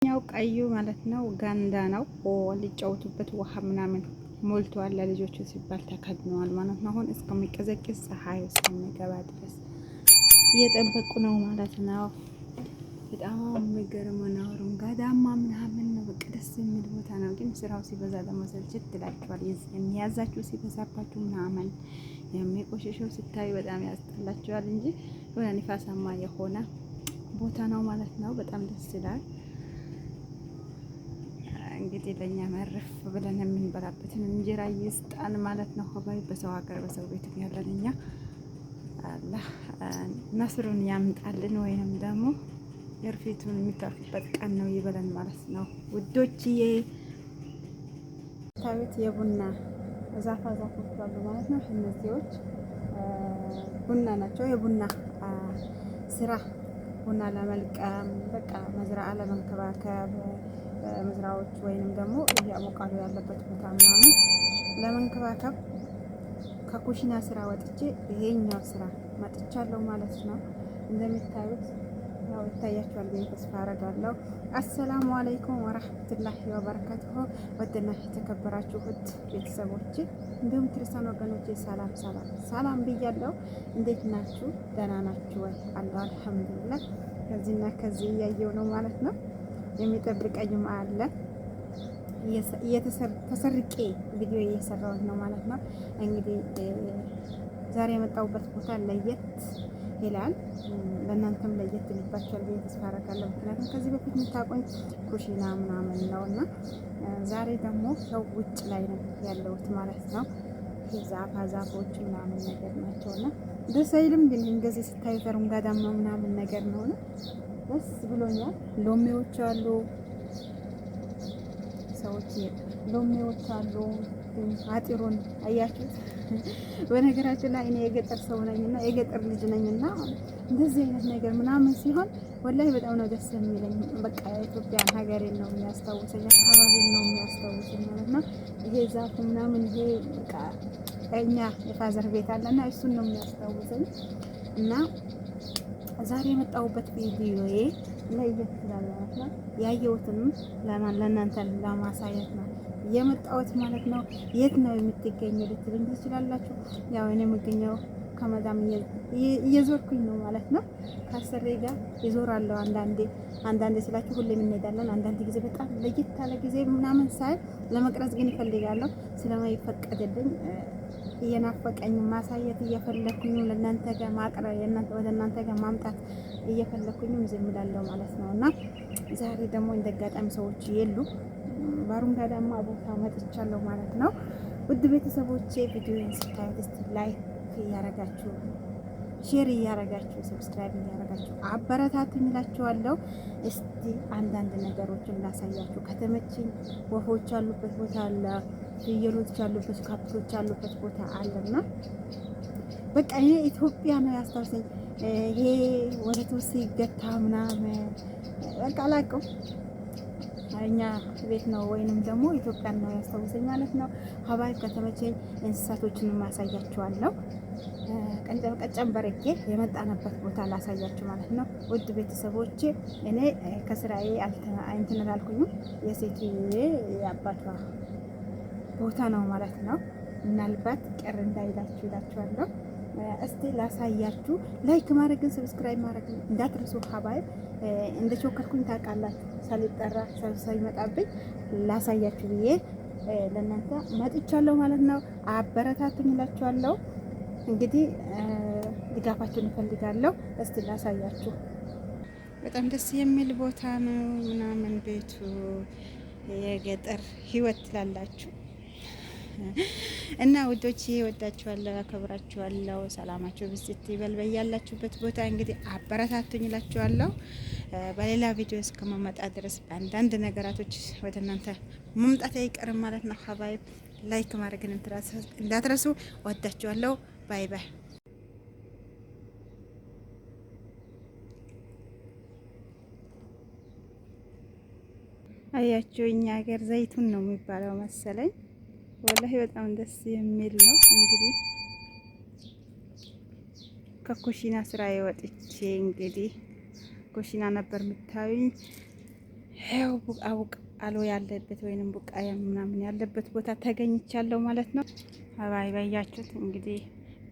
ያው ቀዩ ማለት ነው ጋንዳ ነው። ሊጫወቱበት ውሃ ምናምን ሞልቷል። ለልጆቹ ሲባል ተከድነዋል ማለት ነው። አሁን እስከሚቀዘቅዝ ፀሐይ እስከሚገባ ድረስ እየጠበቁ ነው ማለት ነው። በጣም የሚገርም ነው። አረንጓዴማ ምናምን ነው። በቃ ደስ የሚል ቦታ ነው። ግን ስራው ሲበዛ ደግሞ ሰልችት ትላችኋል። የሚያዛችሁ ሲበዛባችሁ ምናምን የሚቆሽሸው ሲታዩ በጣም ያስጠላችኋል እንጂ የሆነ ንፋሳማ የሆነ ቦታ ነው ማለት ነው። በጣም ደስ ይላል። እንግዲህ ለኛ መረፍ ብለን የምንበላበትን እንጀራ ይስጣን ማለት ነው። ሆባይ በሰው ሀገር በሰው ቤት ያለን እኛ አላህ ነስሩን ያምጣልን፣ ወይንም ደግሞ የርፊቱን የሚታፍበት ቀን ነው ይበለን ማለት ነው። ውዶችዬ ታዩት የቡና ዛፎች አሉ ማለት ነው። እነዚህዎች ቡና ናቸው። የቡና ስራ ቡና ለመልቀም በቃ መዝራዓ ለመንከባከብ መዝራዎች ወይንም ደግሞ አቮካዶ ያለበት ቦታ ምናምን ለመንከባከብ ከኩሽና ስራ ወጥቼ ይሄኛው ስራ መጥቻለሁ ማለት ነው። እንደምታዩት ያው ይታያችኋል ብዬ ተስፋ አደርጋለሁ። አሰላሙ አለይኩም ወራህመቱላሂ ወበረካቱሁ። ወደና የተከበራችሁ ቤተሰቦቼ እንዲሁም ክርስቲያን ወገኖቼ ሰላም ብያለሁ። እንዴት ናችሁ? ደህና ናችሁ ወይ? አላህ አልሐምዱሊላህ። ከዚህና ከዚህ እያየው ነው ማለት ነው። የሚጠብቀኝም አለ ተሰርቄ ቪዲዮ እየሰራሁት ነው ማለት ነው። እንግዲህ ዛሬ የመጣሁበት ቦታ ለየት ይላል። ለእናንተም ለየት ይልባችኋል ብዬ ተስፋ አደርጋለሁ። ምክንያቱም ከዚህ በፊት የምታውቁኝ ኩሽና ምናምን ነው እና ዛሬ ደግሞ ሰው ውጭ ላይ ነው ያለሁት ማለት ነው። ዛፎች ምናምን ነገር ናቸውና ደስ አይልም? ግን እንደዚህ ስታዩት አረንጓዴማ ምናምን ነገር ነው። ደስ ብሎኛል። ሎሚዎች አሉ፣ ሰዎች ሎሚዎች አሉ። አጢሩን አያችሁት? በነገራችን ላይ እኔ የገጠር ሰው ነኝና የገጠር ልጅ ነኝና እንደዚህ አይነት ነገር ምናምን ሲሆን ወላሂ በጣም ነው ደስ የሚለኝ። በቃ ኢትዮጵያን ሀገሬን ነው የሚያስታውሰኝ፣ አካባቢን ነው የሚያስታውሰኝ ማለት ነው። ይሄ ዛፉ ምናምን ይሄ በቃ እኛ የፋዘር ቤት አለና እሱን ነው የሚያስታውሰኝ እና ዛሬ የመጣሁበት ቪዲዮዬ ለየት ይላል ማለት ነው። ያየሁትንም ለእናንተ ለማሳየት ነው የመጣሁት ማለት ነው። የት ነው የምትገኘው ልትሉኝ ትችላላችሁ። ያው እኔ የምገኘው ከመዳም እየዞርኩኝ ነው ማለት ነው። ከአሰሬ ጋር እዞራለሁ። አንዳንዴ ስላችሁ ሁሌም እንሄዳለን። አንዳንድ ጊዜ በጣም ለየት ያለ ጊዜ ምናምን ሳይ ለመቅረጽ ግን ይፈልጋለሁ። ስለማይፈቀድልኝ እየናፈቀኝ ማሳየት እየፈለኩኝ ለእናንተ ጋር ማቅረብ ወደ እናንተ ጋር ማምጣት እየፈለኩኝም ዝም እላለሁ ማለት ነው። እና ዛሬ ደግሞ እንደጋጣሚ ሰዎች የሉ በአረንጓዴማ ቦታ መጥቻለሁ ማለት ነው። ውድ ቤተሰቦቼ ቪዲዮውን ስታዩት እስቲ ላይክ እያረጋችሁ ሼር እያረጋችሁ ሰብስክራይብ እያረጋችሁ አበረታቱኝ እላችኋለሁ። እስቲ አንዳንድ ነገሮችን ላሳያችሁ። ከተመችኝ ወፎች ያሉበት ቦታ አለ፣ ፍየሎች ያሉበት፣ ከብቶች ያሉበት ቦታ አለና በቃ እኔ ኢትዮጵያ ነው ያስታውሰኝ። ይሄ ወደ ተወሲ ገታ ምናምን በቃ አላውቅም። እኛ ቤት ነው ወይንም ደግሞ ኢትዮጵያን ነው ያስታውሰኝ ማለት ነው። ሀባይ ከተመቸኝ እንስሳቶችን ማሳያችኋለሁ። ቀጨም በረኬ የመጣንበት ቦታ ላሳያችሁ ማለት ነው። ውድ ቤተሰቦቼ እኔ ከስራዬ እንትን አላልኩኝም። የሴትዬ የአባቷ ቦታ ነው ማለት ነው። ምናልባት ቅር እንዳይላችሁ ይላችኋለሁ። እስቲ ላሳያችሁ። ላይክ ማድረግን ሰብስክራይብ ማድረግን እንዳትረሱ ሀባይ። እንደ ቾከርኩኝ ታውቃላችሁ። ሳልጠራ ሰብሰብ ይመጣብኝ ላሳያችሁ ብዬ ለእናንተ መጥቻለሁ ማለት ነው። አበረታቱኝ እላችኋለሁ። እንግዲህ ድጋፋችሁን እፈልጋለሁ። እስቲ ላሳያችሁ። በጣም ደስ የሚል ቦታ ነው ምናምን ቤቱ የገጠር ህይወት ትላላችሁ እና ውዶች ወዳችኋለሁ፣ አከብራችኋለሁ። ሰላማችሁ ብዝት ይበል በያላችሁበት ቦታ። እንግዲህ አበረታቱኝ እላችኋለሁ። በሌላ ቪዲዮ እስከመመጣ ድረስ በአንዳንድ ነገራቶች ወደ እናንተ መምጣት አይቀርም ማለት ነው። ሀባይ ላይክ ማድረግን እንዳትረሱ። ወዳችኋለሁ። ባይ ባይ። አያችሁ እኛ ሀገር ዘይቱን ነው የሚባለው መሰለኝ። ወላሂ በጣም ደስ የሚል ነው። እንግዲህ ከኩሽና ስራ ወጥቼ እንግዲህ ኩሽና ነበር የምታዩኝ። ይኸው ቡቃሎ ያለበት ወይንም ቡቃያ ምናምን ያለበት ቦታ ተገኝቻለሁ ማለት ነው። አባይ ባያችሁት እንግዲህ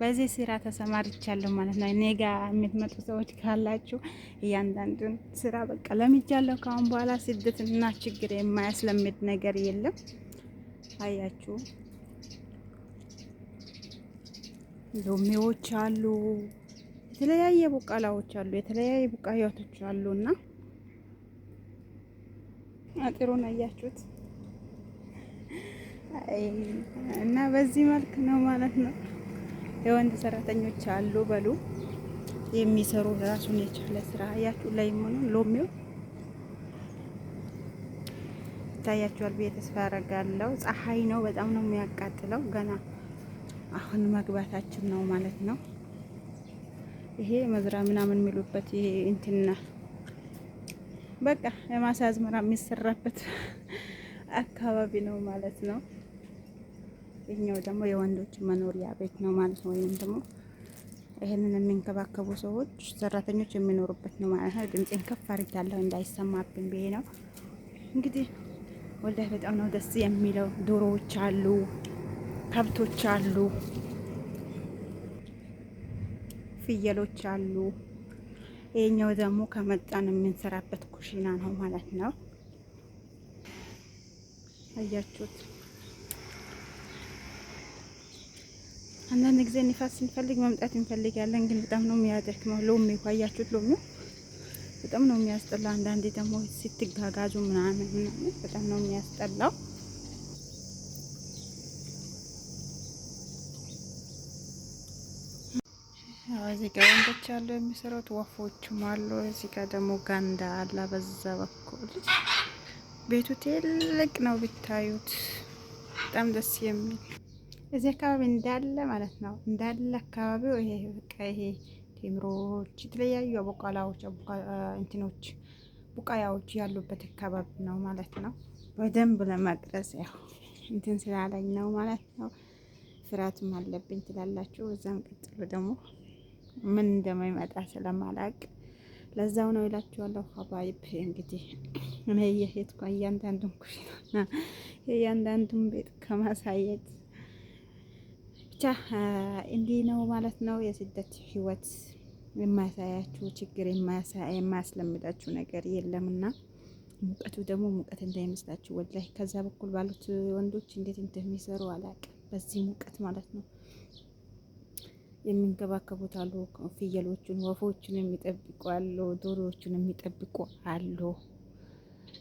በዚህ ስራ ተሰማርቻለሁ ማለት ነው። እኔ ጋ የምትመጡ ሰዎች ካላችሁ እያንዳንዱን ስራ በቃ ለምጃለሁ። ካሁን በኋላ ስደትና ችግር የማያስለምድ ነገር የለም። አያችሁ ሎሚዎች አሉ፣ የተለያየ ቡቃላዎች አሉ፣ የተለያየ ቡቃያቶች አሉና አጥሩን አያችሁት እና በዚህ መልክ ነው ማለት ነው። የወንድ ሰራተኞች አሉ በሉ የሚሰሩ ራሱን የቻለ ስራ አያችሁ። ላይሞኑ ሎሚው ይታያችኋል ብዬ ተስፋ አደርጋለሁ። ፀሐይ ነው፣ በጣም ነው የሚያቃጥለው። ገና አሁን መግባታችን ነው ማለት ነው። ይሄ መዝራ ምናምን የሚሉበት ይሄ እንትና በቃ የማሳ አዝመራ የሚሰራበት አካባቢ ነው ማለት ነው። ይሄኛው ደግሞ የወንዶች መኖሪያ ቤት ነው ማለት ነው። ወይም ደግሞ ይሄንን የሚንከባከቡ ሰዎች ሰራተኞች የሚኖሩበት ነው ማለት ነው። ድምጼን ከፍ አድርጋለሁ እንዳይሰማብኝ ብዬ ነው። እንግዲህ ወላሂ በጣም ነው ደስ የሚለው። ዶሮዎች አሉ፣ ከብቶች አሉ፣ ፍየሎች አሉ። ይሄኛው ደግሞ ከመጣን የምንሰራበት ኩሽና ነው ማለት ነው። አያችሁት። አንዳንድ ጊዜ ንፋስ ስንፈልግ መምጣት እንፈልጋለን፣ ግን በጣም ነው የሚያደክመው። ሎሚ አያችሁት፣ ሎሚ በጣም ነው የሚያስጠላው። አንዳንዴ ደግሞ ስትጋጋዙ ምናምን በጣም ነው የሚያስጠላው። እዚህ ጋር ወንዶች አሉ የሚሰሩት፣ ወፎችም አሉ። እዚህ ጋር ደግሞ ጋንዳ አለ በዛ በኩል። ቤቱ ትልቅ ነው ብታዩት፣ በጣም ደስ የሚል እዚህ አካባቢ እንዳለ ማለት ነው። እንዳለ አካባቢው ይሄ በቃ ይሄ ቴምሮች፣ የተለያዩ አቦቃላዎች፣ እንትኖች ቡቃያዎች ያሉበት አካባቢ ነው ማለት ነው። በደንብ ለመቅረጽ ያው እንትን ስላለኝ ነው ማለት ነው። ፍርሃትም አለብኝ ትላላችሁ። እዛም ቀጥሎ ደግሞ ምን እንደማይመጣ ስለማላቅ ለዛው ነው ይላችኋለሁ። ሀባይብ እንግዲህ እኔ የሄድኩ እያንዳንዱን ኩሽና እያንዳንዱን ቤት ከማሳየት ብቻ እንዲህ ነው ማለት ነው። የስደት ህይወት የማያሳያችሁ ችግር የማያስለምዳችሁ ነገር የለምና ሙቀቱ ደግሞ ሙቀት እንዳይመስላችሁ ወላሂ። ከዛ በኩል ባሉት ወንዶች እንዴት እንደሚሰሩ አላውቅም። በዚህ ሙቀት ማለት ነው። የሚንከባከቡት አሉ፣ ፍየሎቹን ወፎቹን የሚጠብቁ አሉ፣ ዶሮዎቹን የሚጠብቁ አሉ።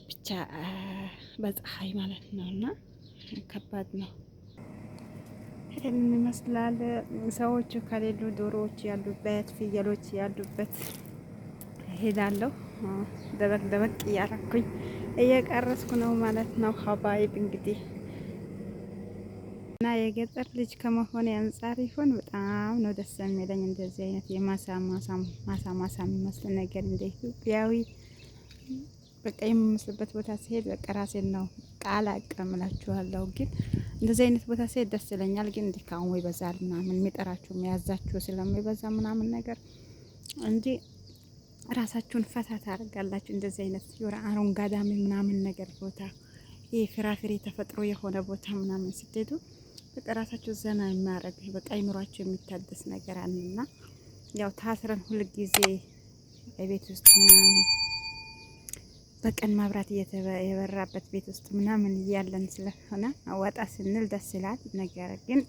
ብቻ በፀሐይ ማለት ነው እና ከባድ ነው። ይህን ይመስላል። ሰዎቹ ከሌሉ ዶሮዎች ያሉበት ፍየሎች ያሉበት ሄዳለሁ። ደበቅ እያረኩኝ እየቀረስኩ ነው ማለት ነው። ሀባይብ እንግዲህ እና የገጠር ልጅ ከመሆን አንጻር ይሆን በጣም ነው ደስ የሚለኝ እንደዚህ አይነት ማሳ የሚመስል ነገር እንደ ኢትዮጵያዊ በቃ የምመስልበት ቦታ ሲሄድ በቃ ራሴን ነው ቃል አቀምላችኋለሁ። ግን እንደዚህ አይነት ቦታ ሲሄድ ደስ ይለኛል። ግን ድካሙ ይበዛል ምናምን የሚጠራችሁ የሚያዛችሁ ስለሚበዛ ምናምን ነገር እንጂ ራሳችሁን ፈታ ታደርጋላችሁ። እንደዚህ አይነት አረንጓዴ ምናምን ነገር ቦታ ይሄ ፍራፍሬ ተፈጥሮ የሆነ ቦታ ምናምን ስትሄዱ በቃ ራሳችሁ ዘና የሚያደርግ በቃ አይምሯችሁ የሚታደስ ነገር አለና ያው ታስረን ሁል ጊዜ ቤት ውስጥ ምናምን በቀን መብራት የበራበት ቤት ውስጥ ምናምን እያለን ስለሆነ ወጣ ስንል ደስ ይላል። ነገር ግን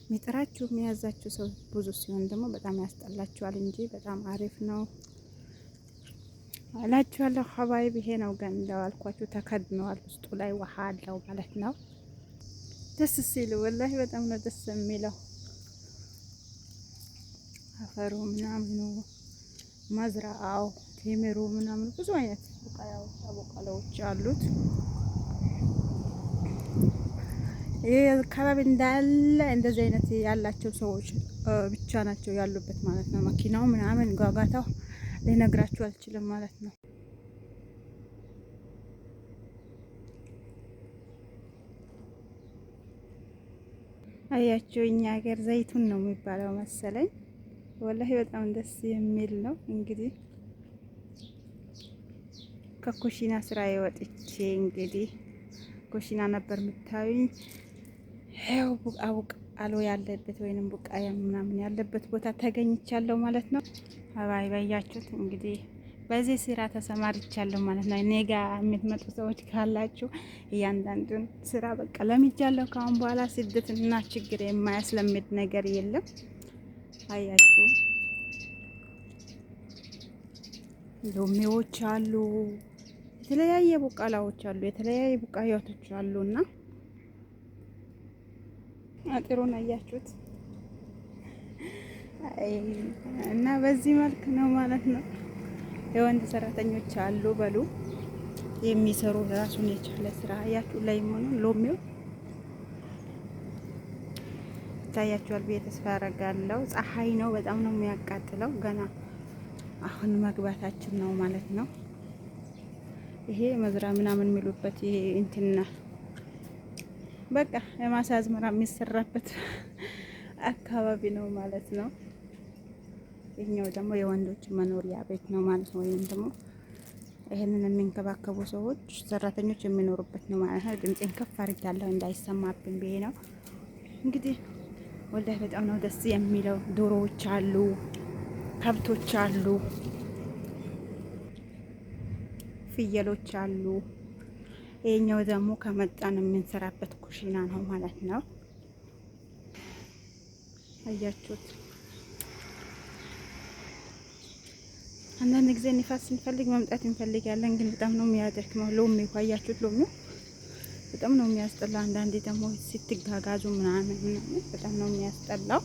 ሚጥራችሁ የሚያዛችሁ ሰው ብዙ ሲሆን ደግሞ በጣም ያስጠላችኋል እንጂ በጣም አሪፍ ነው እላችኋለሁ። ሀባይብ ይሄ ነው ግን እንዳልኳችሁ ተከድነዋል። ውስጡ ላይ ውሃ አለው ማለት ነው። ደስ ሲል ወላሂ በጣም ነው ደስ የሚለው። አፈሩ ምናምኑ መዝራአው ቴምሩ ምናምን ብዙ አይነት አቦቃላዎች አሉት። ይሄ አካባቢ እንዳለ እንደዚህ አይነት ያላቸው ሰዎች ብቻ ናቸው ያሉበት ማለት ነው። መኪናው ምናምን ጓጓታው ልነግራችሁ አልችልም ማለት ነው። አያችሁ እኛ ሀገር ዘይቱን ነው የሚባለው መሰለኝ። ወላሂ በጣም ደስ የሚል ነው። እንግዲህ ከኩሽና ስራ የወጥቼ እንግዲህ ኩሽና ነበር የምታዩኝ። ይኸው ቡቃሎ ያለበት ወይንም ቡቃያ ምናምን ያለበት ቦታ ተገኝቻለሁ ማለት ነው። አባይ ባያችሁት እንግዲህ በዚህ ስራ ተሰማርቻለሁ ማለት ነው። እኔ ጋር የምትመጡ ሰዎች ካላችሁ እያንዳንዱን ስራ በቃ ለምጃለሁ። ከአሁን በኋላ ስደትና ችግር የማያስለምድ ነገር የለም። አያችሁ ሎሚዎች አሉ፣ የተለያየ ቡቃላዎች አሉ፣ የተለያየ ቡቃያዎች አሉና አጥሩን አያችሁት እና በዚህ መልክ ነው ማለት ነው። የወንድ ሰራተኞች አሉ በሉ የሚሰሩ ራሱን የቻለ ስራ አያችሁ። ላይ ሆኖ ሎሚው ታያችኋል ብዬ ተስፋ አደርጋለሁ። ፀሐይ ነው፣ በጣም ነው የሚያቃጥለው። ገና አሁን መግባታችን ነው ማለት ነው። ይሄ መዝራ ምናምን የሚሉበት ይሄ እንትና በቃ የማሳ አዝመራ የሚሰራበት አካባቢ ነው ማለት ነው። ይሄኛው ደግሞ የወንዶች መኖሪያ ቤት ነው ማለት ነው። ወይም ደግሞ ይሄንን የሚንከባከቡ ሰዎች ሰራተኞች የሚኖሩበት ነው ማለት ነው። ድምጼን ከፍ አድርጋለሁ እንዳይሰማብኝ ብዬ ነው። እንግዲህ ወላሂ በጣም ነው ደስ የሚለው። ዶሮዎች አሉ፣ ከብቶች አሉ፣ ፍየሎች አሉ። ይሄኛው ደግሞ ከመጣን የምንሰራበት ኩሽና ነው ማለት ነው። አያችሁት። አንዳንድ ጊዜ ንፋስ ስንፈልግ መምጣት እንፈልጋለን፣ ግን በጣም ነው የሚያደክመው። ሎሚ አያችሁት፣ ሎሚ በጣም ነው የሚያስጠላው። አንዳንዴ ደግሞ ስትጋጋዙ ምናምን በጣም ነው የሚያስጠላው።